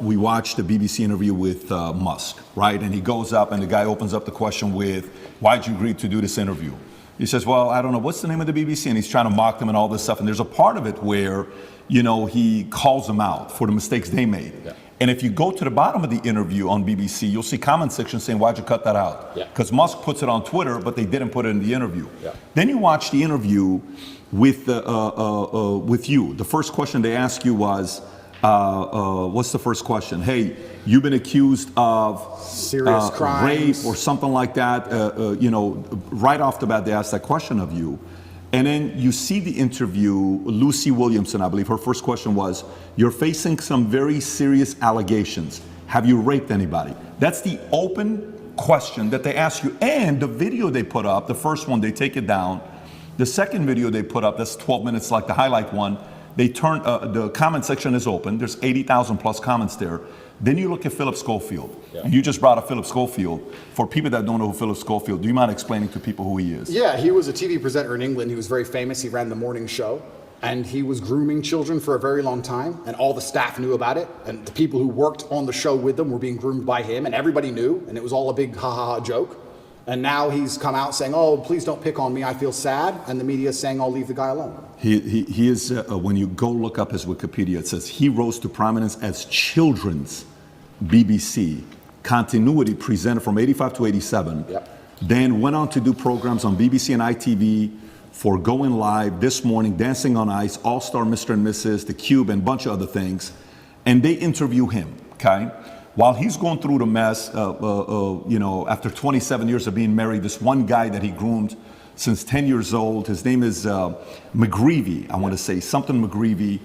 we watched the BBC interview with Musk, right? And he goes up and the guy opens up the question with, why'd you agree to do this interview? He says, well, I don't know, what's the name of the BBC? And he's trying to mock them and all this stuff. And there's a part of it where, you know, he calls them out for the mistakes they made. Yeah. And if you go to the bottom of the interview on BBC, you'll see comment section saying, why'd you cut that out? Because Musk puts it on Twitter, but they didn't put it in the interview. Yeah. Then you watch the interview with you. The first question they ask you was, what's the first question? Hey, you've been accused of serious crimes, rape or something like that. You know, right off the bat, they ask that question of you. And then you see the interview, Lucy Williamson, I believe, her first question was, you're facing some very serious allegations. Have you raped anybody? That's the open question that they ask you. And the video they put up, the first one, they take it down. The second video they put up, that's 12 minutes, like the highlight one, they turn, the comment section is open. There's 80,000 plus comments there. Then you look at Philip Schofield. Yeah. And you just brought up Philip Schofield. For people that don't know who Philip Schofield, do you mind explaining to people who he is? Yeah, he was a TV presenter in England. He was very famous. He ran the morning show. And he was grooming children for a very long time. And all the staff knew about it. And the people who worked on the show with them were being groomed by him. And everybody knew. And it was all a big ha-ha-ha joke. And now he's come out saying, oh, please don't pick on me, I feel sad. And the media is saying, I'll leave the guy alone. He is, when you go look up his Wikipedia, it says he rose to prominence as children's BBC continuity presenter from 85 to 87. Yep. Then went on to do programs on BBC and ITV for Going Live, This Morning, Dancing on Ice, All-Star Mr. and Mrs., The Cube, and a bunch of other things. And they interview him, okay? While he's going through the mess, you know, after 27 years of being married, this one guy that he groomed since 10 years old, his name is McGreevy, I want to say, something McGreevy,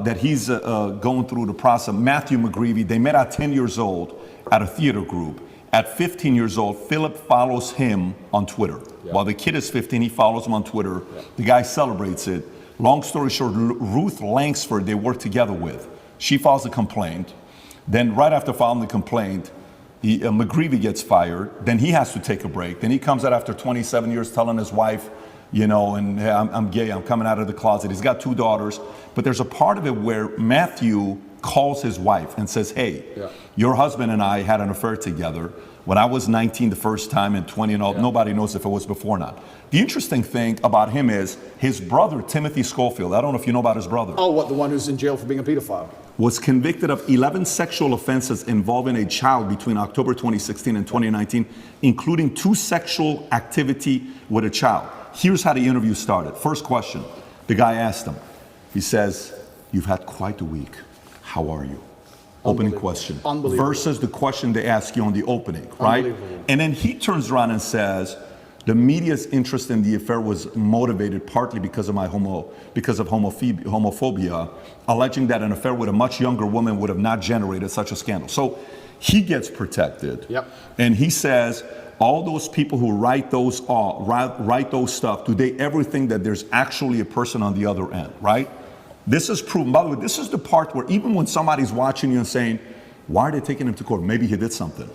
that he's going through the process. Matthew McGreevy, they met at 10 years old at a theater group. At 15 years old, Philip follows him on Twitter. While the kid is 15, he follows him on Twitter. The guy celebrates it. Long story short, Ruth Langsford, they work together with. She files a complaint. Then right after filing the complaint, McGreevy gets fired. Then he has to take a break. Then he comes out after 27 years telling his wife, you know, and hey, I'm gay, I'm coming out of the closet. He's got 2 daughters. But there's a part of it where Matthew calls his wife and says, hey, your husband and I had an affair together when I was 19 the first time and 20 and all. Nobody knows if it was before or not. The interesting thing about him is his brother, Timothy Schofield, I don't know if you know about his brother. Oh, what, the one who's in jail for being a pedophile? Was convicted of 11 sexual offenses involving a child between October 2016 and 2019, including 2 sexual activity with a child. Here's how the interview started. First question, the guy asked him, he says, you've had quite a week. How are you? Opening question. Versus the question they ask you on the opening, right? And then he turns around and says, the media's interest in the affair was motivated partly because of homophobia, alleging that an affair with a much younger woman would have not generated such a scandal. So he gets protected. And he says, all those people who write those stuff, do they ever think that there's actually a person on the other end, right? This is proven. By the way, this is the part where even when somebody's watching you and saying, why are they taking him to court? Maybe he did something.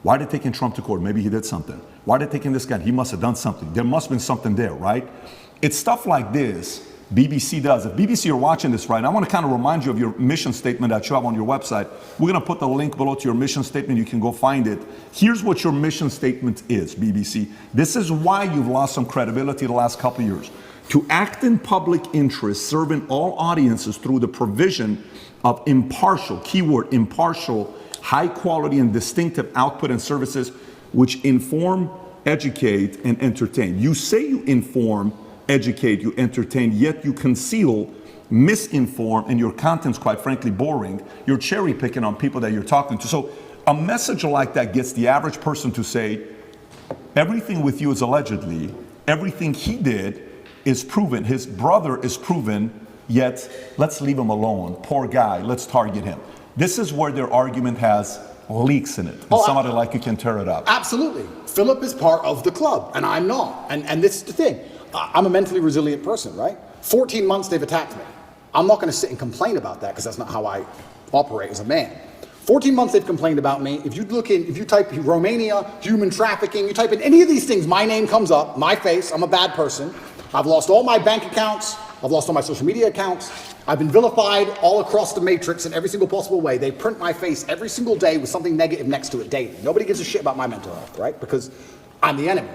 Why are they taking Trump to court? Maybe he did something. Why are they taking this guy? He must have done something. There must have been something there, right? It's stuff like this BBC does. If BBC are watching this right now, I want to kind of remind you of your mission statement that you have on your website. We're going to put the link below to your mission statement. You can go find it. Here's what your mission statement is, BBC. This is why you've lost some credibility the last couple of years. To act in public interest, serving all audiences through the provision of impartial, keyword impartial, high quality and distinctive output and services which inform, educate, and entertain. You say you inform, educate, you entertain, yet you conceal, misinform, and your content's quite frankly boring. You're cherry picking on people that you're talking to. So a message like that gets the average person to say, everything with you is allegedly, everything he did is proven, his brother is proven, yet let's leave him alone. Poor guy, let's target him. This is where their argument has leaks in it. And somebody like you can tear it up. Absolutely. Philip is part of the club, and I'm not. And this is the thing. I'm a mentally resilient person, right? 14 months they've attacked me. I'm not going to sit and complain about that because that's not how I operate as a man. 14 months they've complained about me. If you type Romania, human trafficking, you type in any of these things, my name comes up, my face, I'm a bad person. I've lost all my bank accounts. I've lost all my social media accounts. I've been vilified all across the matrix in every single possible way. They print my face every single day with something negative next to it daily. Nobody gives a shit about my mental health, right? Because I'm the enemy.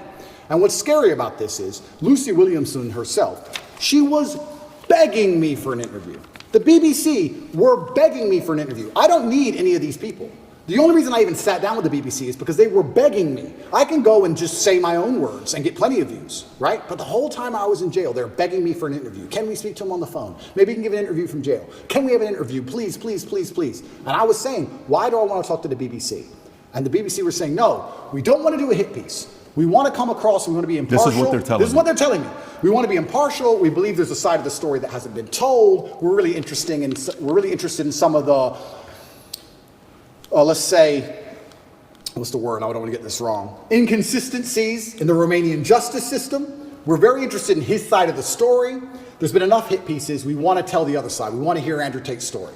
And what's scary about this is Lucy Williamson herself, she was begging me for an interview. The BBC were begging me for an interview. I don't need any of these people. The only reason I even sat down with the BBC is because they were begging me. I can go and just say my own words and get plenty of views, right? But the whole time I was in jail, they're begging me for an interview. Can we speak to him on the phone? Maybe you can give an interview from jail. Can we have an interview? Please, please, please, please. And I was saying, why do I want to talk to the BBC? And the BBC were saying, no, we don't want to do a hit piece. We want to come across, we want to be impartial. This is what they're telling me. This is what they're telling me. We want to be impartial. We believe there's a side of the story that hasn't been told. We're really interested in some of the, let's say, what's the word? I don't want to get this wrong. Inconsistencies in the Romanian justice system. We're very interested in his side of the story. There's been enough hit pieces. We want to tell the other side. We want to hear Andrew Tate's story.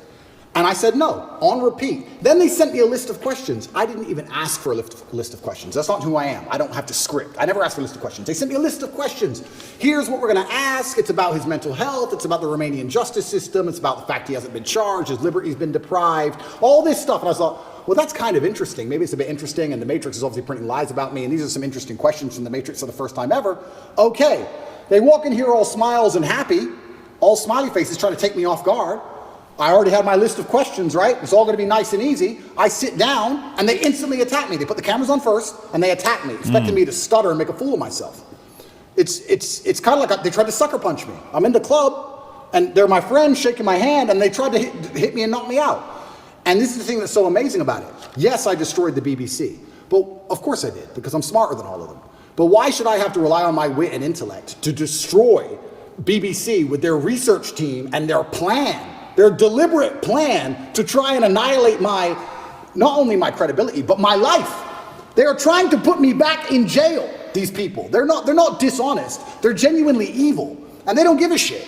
And I said no, on repeat. Then they sent me a list of questions. I didn't even ask for a list of questions. That's not who I am. I don't have to script. I never asked for a list of questions. They sent me a list of questions. Here's what we're going to ask. It's about his mental health. It's about the Romanian justice system. It's about the fact he hasn't been charged. His liberty's been deprived. All this stuff. And I thought, well, that's kind of interesting. Maybe it's a bit interesting. And the Matrix is obviously printing lies about me. And these are some interesting questions from the Matrix for the first time ever. Okay. They walk in here all smiles and happy, all smiley faces trying to take me off guard. I already had my list of questions, right? It's all going to be nice and easy. I sit down, and they instantly attack me. They put the cameras on first, and they attack me, expecting me to stutter and make a fool of myself. It's kind of like they tried to sucker punch me. I'm in the club, and they're my friends shaking my hand, and they tried to hit me and knock me out. And this is the thing that's so amazing about it. Yes, I destroyed the BBC. But of course I did, because I'm smarter than all of them. But why should I have to rely on my wit and intellect to destroy BBC with their research team and their plan? Their deliberate plan to try and annihilate not only my credibility, but my life. They are trying to put me back in jail, these people. They're not dishonest. They're genuinely evil, and they don't give a shit.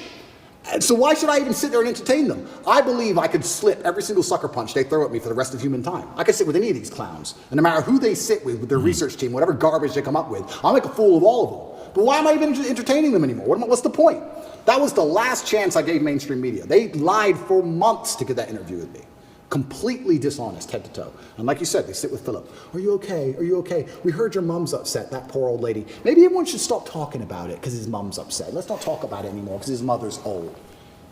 And so why should I even sit there and entertain them? I believe I could slip every single sucker punch they throw at me for the rest of human time. I could sit with any of these clowns, and no matter who they sit with their research team, whatever garbage they come up with, I'll make a fool of all of them. But why am I even entertaining them anymore? What's the point? That was the last chance I gave mainstream media. They lied for months to get that interview with me. Completely dishonest, head to toe. And like you said, they sit with Philip. Are you okay? Are you okay? We heard your mom's upset, that poor old lady. Maybe everyone should stop talking about it because his mom's upset. Let's not talk about it anymore because his mother's old.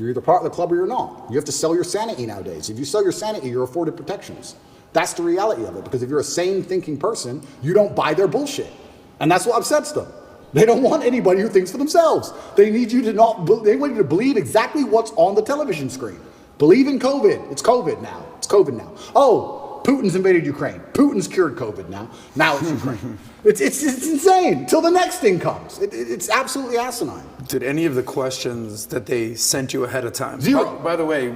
You're either part of the club or you're not. You have to sell your sanity nowadays. If you sell your sanity, you're afforded protections. That's the reality of it, because if you're a sane thinking person, you don't buy their bullshit. And that's what upsets them. They don't want anybody who thinks for themselves. They need you to they want you to believe exactly what's on the television screen. Believe in COVID. It's COVID now. It's COVID now. Oh, Putin's invaded Ukraine. Putin's cured COVID now. Now it's Ukraine. It's insane. Till the next thing comes. It's absolutely asinine. Did any of the questions that they sent you ahead of time? Zero. By the way,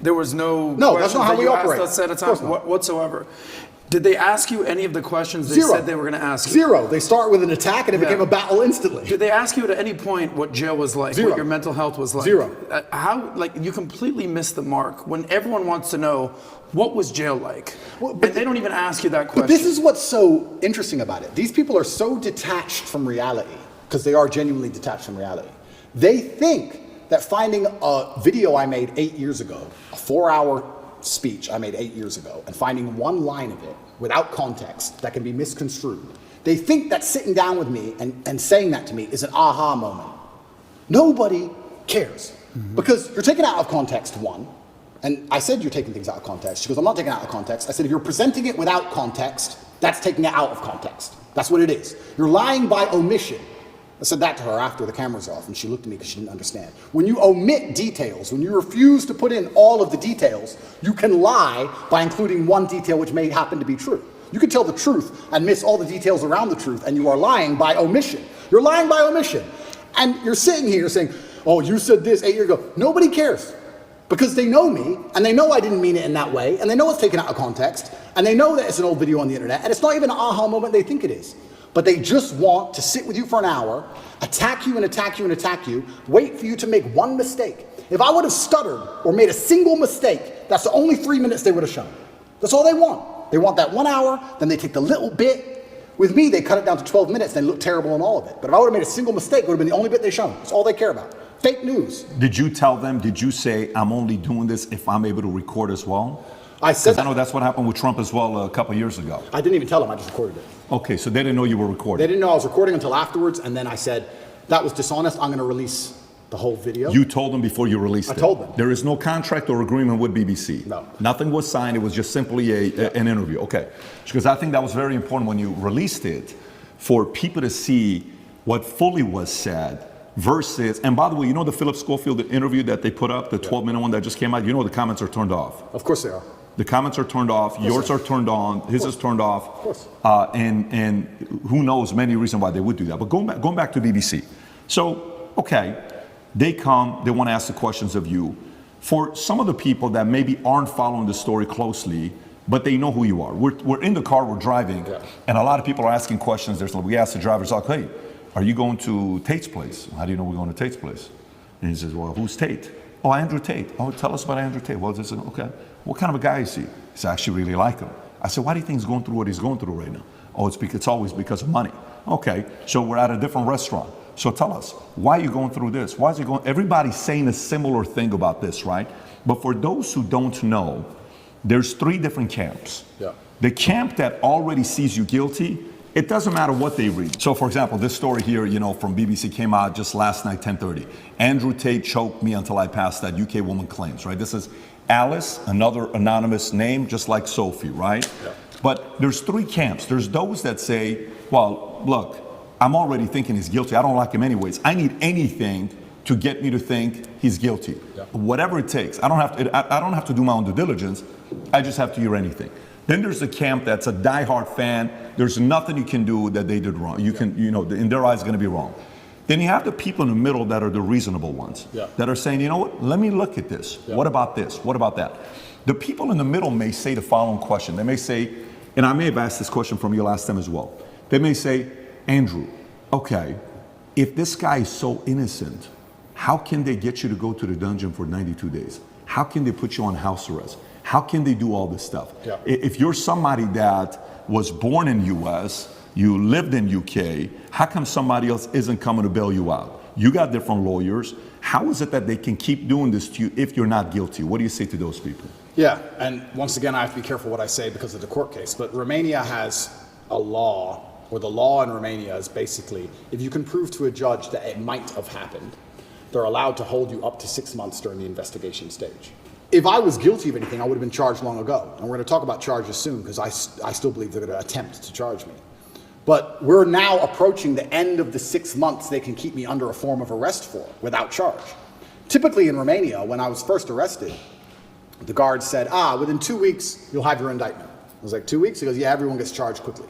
there was no that's not how we operate. Asked us ahead of time whatsoever. Did they ask you any of the questions they said they were going to ask you? Zero. They start with an attack and it became a battle instantly. Did they ask you at any point what jail was like? Zero. What your mental health was like? Zero. You completely missed the mark when everyone wants to know what was jail like. Well, but they don't even ask you that question. But this is what's so interesting about it. These people are so detached from reality, because they are genuinely detached from reality. They think that finding a video I made 8 years ago, a 4-hour speech I made 8 years ago, and finding one line of it without context that can be misconstrued, they think that sitting down with me and saying that to me is an aha moment. Nobody cares. Because you're taking it out of context, one. And I said you're taking things out of context. She goes, I'm not taking it out of context. I said, if you're presenting it without context, that's taking it out of context. That's what it is. You're lying by omission. I said that to her after the camera's off, and she looked at me because she didn't understand. When you omit details, when you refuse to put in all of the details, you can lie by including one detail which may happen to be true. You can tell the truth and miss all the details around the truth, and you are lying by omission. You're lying by omission. And you're sitting here saying, oh, you said this 8 years ago. Nobody cares. Because they know me, and they know I didn't mean it in that way, and they know it's taken out of context, and they know that it's an old video on the internet, and it's not even an aha moment they think it is. But they just want to sit with you for an hour, attack you and attack you and attack you, wait for you to make one mistake. If I would have stuttered or made a single mistake, that's the only 3 minutes they would have shown. That's all they want. They want that 1 hour, then they take the little bit. With me, they cut it down to 12 minutes, and they look terrible in all of it. But if I would have made a single mistake, it would have been the only bit they shown. That's all they care about. Fake news. Did you tell them, did you say, I'm only doing this if I'm able to record as well? I said I know that's what happened with Trump as well a couple years ago. I didn't even tell them, I just recorded it. Okay, so they didn't know you were recording. They didn't know I was recording until afterwards, and then I said, that was dishonest, I'm gonna release the whole video. You told them before you released it? I told them. There is no contract or agreement with BBC? No. Nothing was signed, it was just simply an interview, okay. Because I think that was very important when you released it, for people to see what fully was said versus, and by the way, you know the Philip Schofield interview that they put up, the 12-minute one that just came out, you know the comments are turned off. Of course they are. The comments are turned off, yours are turned on, his is turned off. Of course. And who knows many reasons why they would do that. But going back to BBC. So, okay, they come, they want to ask the questions of you. For some of the people that maybe aren't following the story closely, but they know who you are. We're in the car, we're driving, and a lot of people are asking questions. We ask the drivers, like, hey, are you going to Tate's place? How do you know we're going to Tate's place? And he says, well, who's Tate? Oh, Andrew Tate. Oh, tell us about Andrew Tate. Well, this is, okay. What kind of a guy is he? He said, I actually really like him. I said, why do you think he's going through what he's going through right now? Oh, it's always because of money. Okay, so we're at a different restaurant. So tell us, why are you going through this? Why is he going? Everybody's saying a similar thing about this, right? But for those who don't know, there's 3 different camps. Yeah. The camp that already sees you guilty, it doesn't matter what they read. So for example, this story here, you know, from BBC came out just last night, 10:30. Andrew Tate choked me until I passed out, UK woman claims, right? This is Alice, another anonymous name, just like Sophie, right? Yeah. But there's 3 camps. There's those that say, well, look, I'm already thinking he's guilty. I don't like him anyways. I need anything to get me to think he's guilty. Yeah. Whatever it takes. I don't have to do my own due diligence. I just have to hear anything. Then there's a camp that's a diehard fan. There's nothing you can do that they did wrong. In their eyes, it's going to be wrong. Then you have the people in the middle that are the reasonable ones, that are saying, you know what, let me look at this. Yeah. What about this? What about that? The people in the middle may say the following question. They may say, and I may have asked this question from you last time as well. They may say, Andrew, okay, if this guy is so innocent, how can they get you to go to the dungeon for 92 days? How can they put you on house arrest? How can they do all this stuff? Yeah. If you're somebody that was born in US, you lived in UK, how come somebody else isn't coming to bail you out? You got different lawyers. How is it that they can keep doing this to you if you're not guilty? What do you say to those people? Yeah, and once again, I have to be careful what I say because of the court case, but Romania has a law, or the law in Romania is basically, if you can prove to a judge that it might have happened, they're allowed to hold you up to 6 months during the investigation stage. If I was guilty of anything, I would have been charged long ago. And we're going to talk about charges soon because I still believe they're going to attempt to charge me. But we're now approaching the end of the 6 months they can keep me under a form of arrest for without charge. Typically in Romania, when I was first arrested, the guard said, within 2 weeks, you'll have your indictment. I was like, 2 weeks? He goes, yeah, everyone gets charged quickly.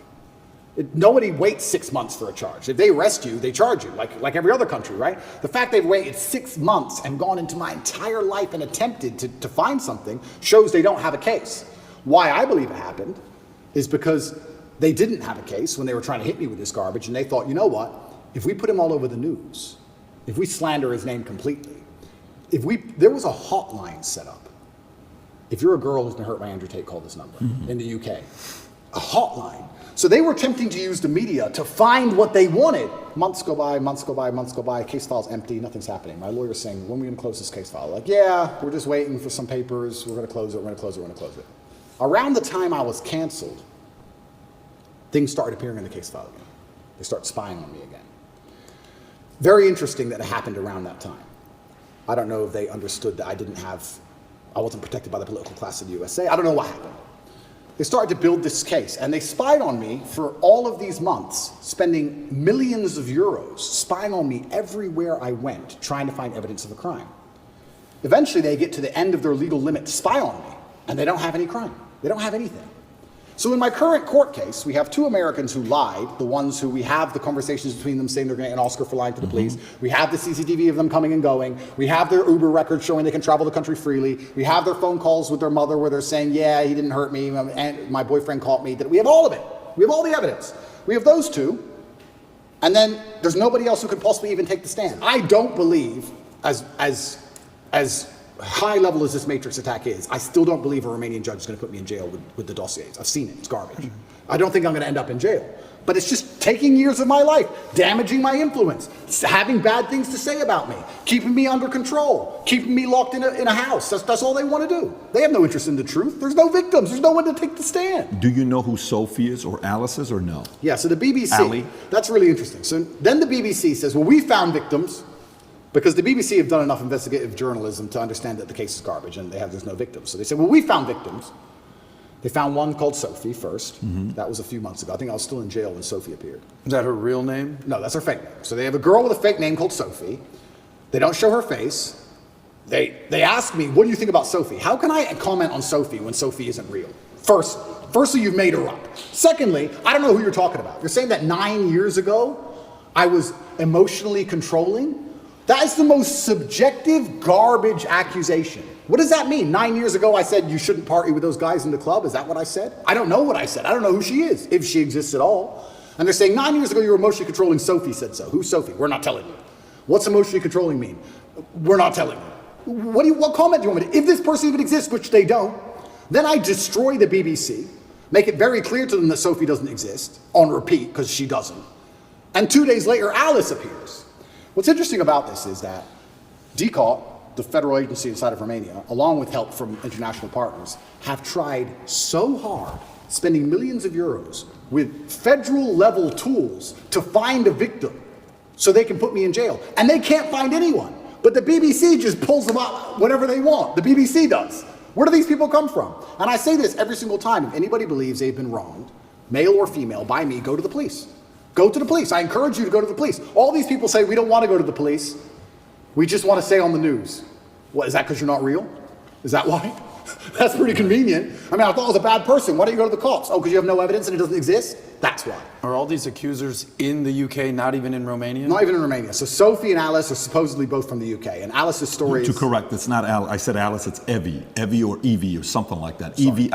Nobody waits 6 months for a charge. If they arrest you, they charge you, like every other country, right? The fact they've waited 6 months and gone into my entire life and attempted to find something shows they don't have a case. Why I believe it happened is because they didn't have a case when they were trying to hit me with this garbage, and they thought, you know what? If we put him all over the news, if we slander his name completely, there was a hotline set up. If you're a girl who's been hurt by Andrew Tate, call this number in the UK. A hotline. So they were attempting to use the media to find what they wanted. Months go by, months go by, months go by, case file's empty, nothing's happening. My lawyer's saying, when are we gonna close this case file? Like, yeah, we're just waiting for some papers, we're gonna close it, we're gonna close it, we're gonna close it. Around the time I was canceled, things started appearing in the case file again. They start spying on me again. Very interesting that it happened around that time. I don't know if they understood that I wasn't protected by the political class of the USA. I don't know what happened. They started to build this case, and they spied on me for all of these months, spending millions of euros, spying on me everywhere I went, trying to find evidence of a crime. Eventually, they get to the end of their legal limit to spy on me, and they don't have any crime. They don't have anything. So in my current court case, we have 2 Americans who lied, the ones who we have the conversations between them saying they're going to get an Oscar for lying to the police. We have the CCTV of them coming and going. We have their Uber records showing they can travel the country freely. We have their phone calls with their mother where they're saying, yeah, he didn't hurt me, and my boyfriend caught me. We have all of it. We have all the evidence. We have those 2, and then there's nobody else who could possibly even take the stand. I don't believe, as high level as this Matrix attack is, I still don't believe a Romanian judge is going to put me in jail with the dossiers. I've seen it. It's garbage. I don't think I'm going to end up in jail. But it's just taking years of my life, damaging my influence, having bad things to say about me, keeping me under control, keeping me locked in a house. That's all they want to do. They have no interest in the truth. There's no victims. There's no one to take the stand. Do you know who Sophie is or Alice is or no? Yeah, so the BBC, Ali? That's really interesting. So then the BBC says, well, we found victims because the BBC have done enough investigative journalism to understand that the case is garbage and there's no victims. So they said, well, we found victims. They found one called Sophie first. That was a few months ago. I think I was still in jail when Sophie appeared. Is that her real name? No, that's her fake name. So they have a girl with a fake name called Sophie. They don't show her face. They ask me, what do you think about Sophie? How can I comment on Sophie when Sophie isn't real? Firstly, you've made her up. Secondly, I don't know who you're talking about. You're saying that 9 years ago, I was emotionally controlling? That is the most subjective garbage accusation. What does that mean? 9 years ago, I said you shouldn't party with those guys in the club. Is that what I said? I don't know what I said. I don't know who she is, if she exists at all. And they're saying 9 years ago, you were emotionally controlling. Sophie said so. Who's Sophie? We're not telling you. What's emotionally controlling mean? We're not telling you. What comment do you want me to? If this person even exists, which they don't, then I destroy the BBC, make it very clear to them that Sophie doesn't exist, on repeat, because she doesn't. And 2 days later, Alice appears. What's interesting about this is that DCOT, the federal agency inside of Romania, along with help from international partners, have tried so hard, spending millions of euros with federal level tools to find a victim so they can put me in jail. And they can't find anyone. But the BBC just pulls them up whenever they want. The BBC does. Where do these people come from? And I say this every single time. If anybody believes they've been wronged, male or female, by me, go to the police. Go to the police. I encourage you to go to the police. All these people say, we don't want to go to the police. We just want to stay on the news. What, is that because you're not real? Is that why? That's pretty convenient. I mean, I thought I was a bad person. Why don't you go to the cops? Oh, because you have no evidence and it doesn't exist? That's why. Are all these accusers in the UK, not even in Romania? Not even in Romania. So Sophie and Alice are supposedly both from the UK. And Alice's story To correct, it's not Alice. I said Alice, it's Evie. Evie or Evie or something like that. Evie.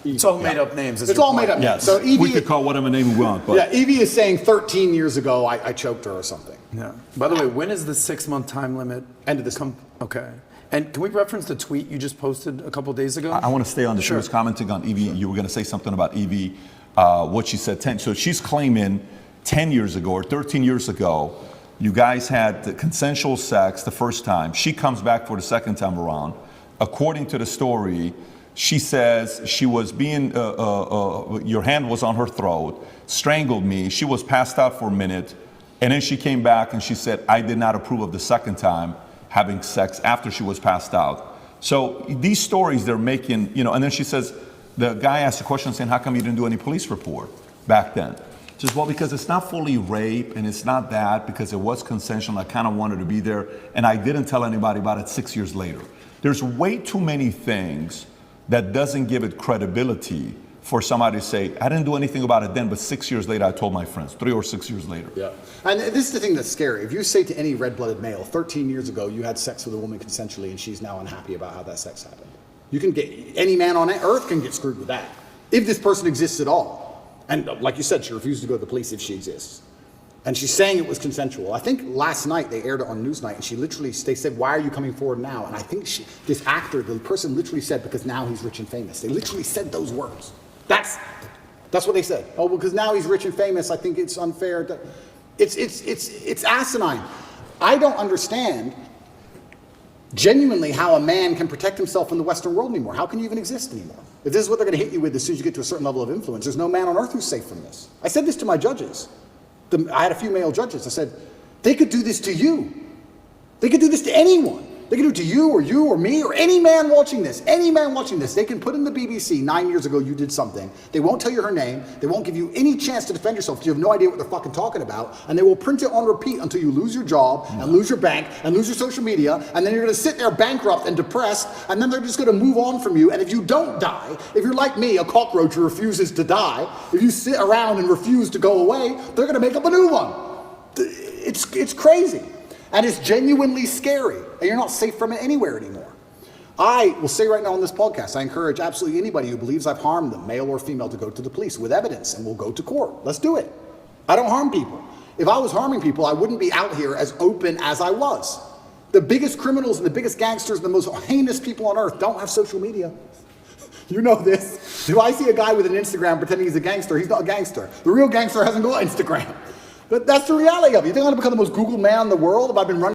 It's all made up names. It's all made up names. Yes. So Evie, we could call whatever name we want. But yeah, Evie is saying 13 years ago I choked her or something. Yeah. By the way, when is the 6-month time limit? End of this month. Okay. And can we reference the tweet you just posted a couple days ago? I want to stay on this. She Sure. was commenting on Evie. You were going to say something about Evie, what she said 10. So she's claiming 10 years ago or 13 years ago, you guys had the consensual sex the first time. She comes back for the second time around. According to the story, she says she was being, your hand was on her throat, strangled me. She was passed out for a minute. And then she came back and she said, I did not approve of the second time having sex after she was passed out. So these stories they're making, and then she says, the guy asked a question saying, how come you didn't do any police report back then? She says, well, because it's not fully rape and it's not that, because it was consensual. I kind of wanted to be there. And I didn't tell anybody about it 6 years later. There's way too many things that doesn't give it credibility for somebody to say, I didn't do anything about it then, but 6 years later, I told my friends, 3 or 6 years later. Yeah. And this is the thing that's scary. If you say to any red-blooded male, 13 years ago, you had sex with a woman consensually and she's now unhappy about how that sex happened. You can get, any man on earth can get screwed with that. If this person exists at all. And like you said, she refused to go to the police if she exists. And she's saying it was consensual. I think last night they aired it on Newsnight and they said, why are you coming forward now? And I think this actor, the person literally said, because now he's rich and famous. They literally said those words. That's what they said. Oh, because now he's rich and famous, I think it's unfair. It's asinine. I don't understand genuinely how a man can protect himself in the Western world anymore. How can you even exist anymore? If this is what they're going to hit you with as soon as you get to a certain level of influence, there's no man on earth who's safe from this. I said this to my judges. I had a few male judges. I said, they could do this to you. They could do this to anyone. They can do it to you or me or any man watching this. Any man watching this. They can put in the BBC 9 years ago you did something. They won't tell you her name. They won't give you any chance to defend yourself because you have no idea what they're fucking talking about. And they will print it on repeat until you lose your job and lose your bank and lose your social media. And then you're going to sit there bankrupt and depressed. And then they're just going to move on from you. And if you don't die, if you're like me, a cockroach who refuses to die, if you sit around and refuse to go away, they're going to make up a new one. It's crazy. And it's genuinely scary. And you're not safe from it anywhere anymore. I will say right now on this podcast, I encourage absolutely anybody who believes I've harmed them, male or female, to go to the police with evidence and we'll go to court. Let's do it. I don't harm people. If I was harming people, I wouldn't be out here as open as I was. The biggest criminals and the biggest gangsters and the most heinous people on earth don't have social media. You know this. If I see a guy with an Instagram pretending he's a gangster, he's not a gangster. The real gangster hasn't got Instagram. But that's the reality of it. You think I'm going to become the most Googled man in the world if I've been running